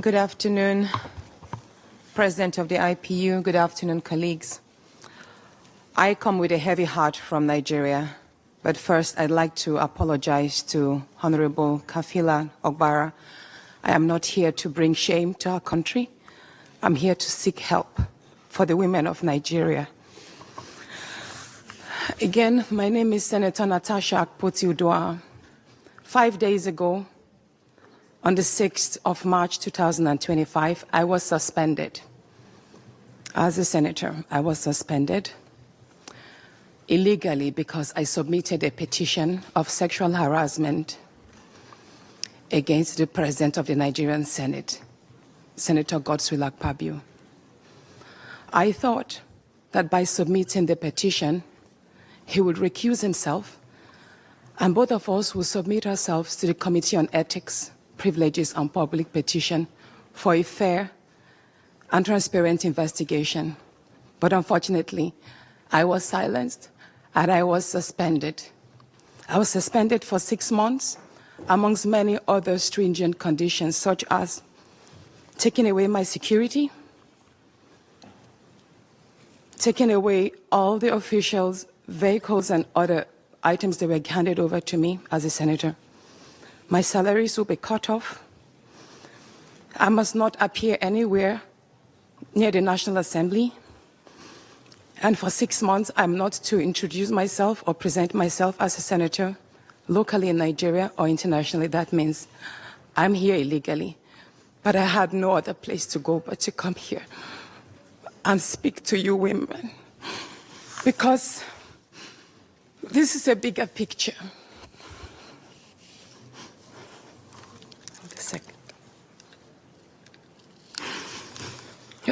Good afternoon, President of the IPU. Good afternoon, colleagues. I come with a heavy heart from Nigeria, but first I'd like to apologize to Honorable Kafila Ogbara. I am not here to bring shame to our country. I'm here to seek help for the women of Nigeria. Again, my name is Senator Natasha Akpabio. 5 days ago, on the 6th of March 2025, I was suspended. As a senator, I was suspended illegally because I submitted a petition of sexual harassment against the President of the Nigerian Senate, Senator Godswill Akpabio. I thought that by submitting the petition, he would recuse himself, and both of us will submit ourselves to the Committee on Ethics, Privileges and Public Petition for a fair and transparent investigation. But unfortunately, I was silenced and I was suspended. I was suspended for 6 months, amongst many other stringent conditions, such as taking away my security, taking away all the officials, vehicles, and other items that were handed over to me as a senator. My salaries will be cut off. I must not appear anywhere near the National Assembly. And for 6 months, I'm not to introduce myself or present myself as a senator locally in Nigeria or internationally. That means I'm here illegally. But I had no other place to go but to come here and speak to you women. Because this is a bigger picture.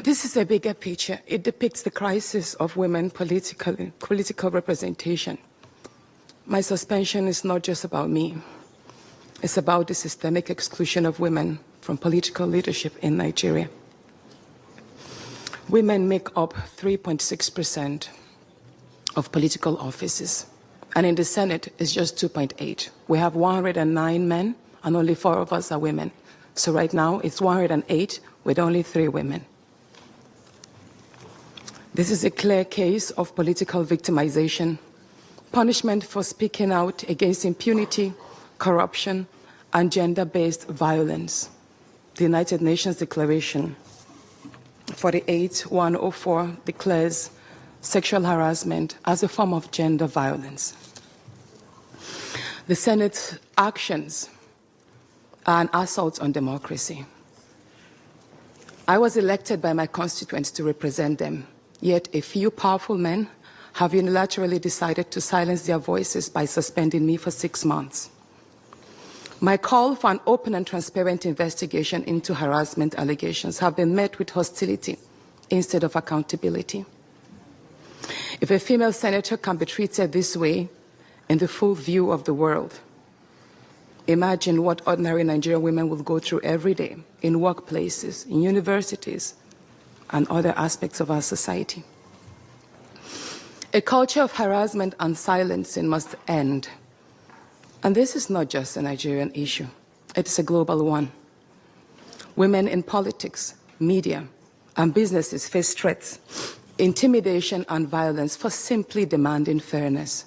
This is a bigger picture. It depicts the crisis of women political representation. My suspension is not just about me. It's about the systemic exclusion of women from political leadership in Nigeria. Women make up 3.6% of political offices, and in the Senate, it's just 2.8. We have 109 men, and only 4 of us are women. So right now, it's 108 with only 3 women. This is a clear case of political victimization, punishment for speaking out against impunity, corruption, and gender-based violence. The United Nations Declaration 48/104 declares sexual harassment as a form of gender violence. The Senate's actions are an assault on democracy. I was elected by my constituents to represent them. Yet a few powerful men have unilaterally decided to silence their voices by suspending me for 6 months. My call for an open and transparent investigation into harassment allegations have been met with hostility instead of accountability. If a female senator can be treated this way in the full view of the world, imagine what ordinary Nigerian women will go through every day in workplaces, in universities, and other aspects of our society. A culture of harassment and silencing must end. And this is not just a Nigerian issue. It is a global one. Women in politics, media, and businesses face threats, intimidation, and violence for simply demanding fairness.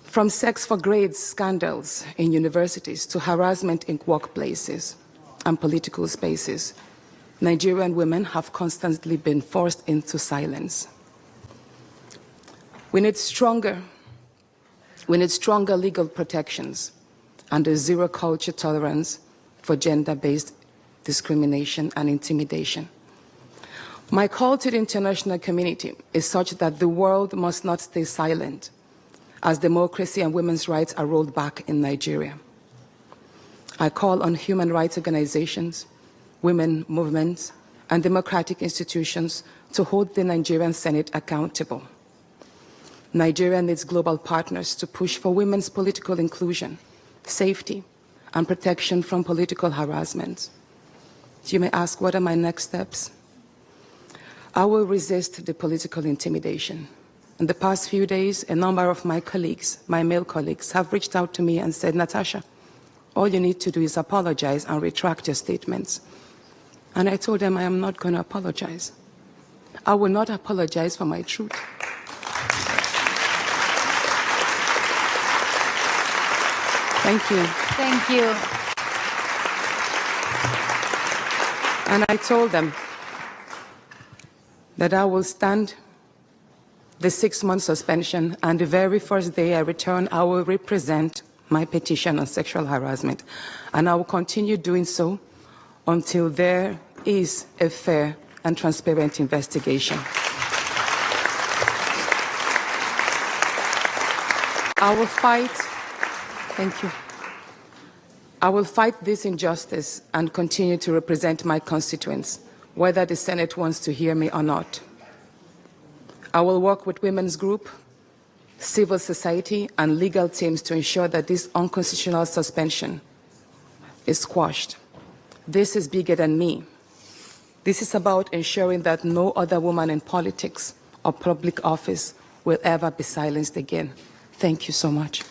From sex for grades scandals in universities to harassment in workplaces and political spaces, Nigerian women have constantly been forced into silence. We need stronger legal protections and a zero culture tolerance for gender-based discrimination and intimidation. My call to the international community is such that the world must not stay silent as democracy and women's rights are rolled back in Nigeria. I call on human rights organizations, women movements, and democratic institutions to hold the Nigerian Senate accountable. Nigeria needs global partners to push for women's political inclusion, safety, and protection from political harassment. You may ask, what are my next steps? I will resist the political intimidation. In the past few days, a number of my colleagues, my male colleagues, have reached out to me and said, Natasha, All you need to do is apologize and retract your statements. And I told them I am not going to apologize. I will not apologize for my truth. Thank you. Thank you. And I told them that I will stand the 6-month suspension, and the very first day I return, I will represent my petition on sexual harassment. And I will continue doing so until there is a fair and transparent investigation. I will fight. Thank you. I will fight this injustice and continue to represent my constituents, whether the Senate wants to hear me or not. I will work with women's group, civil society, and legal teams to ensure that this unconstitutional suspension is squashed. This is bigger than me. This is about ensuring that no other woman in politics or public office will ever be silenced again. Thank you so much.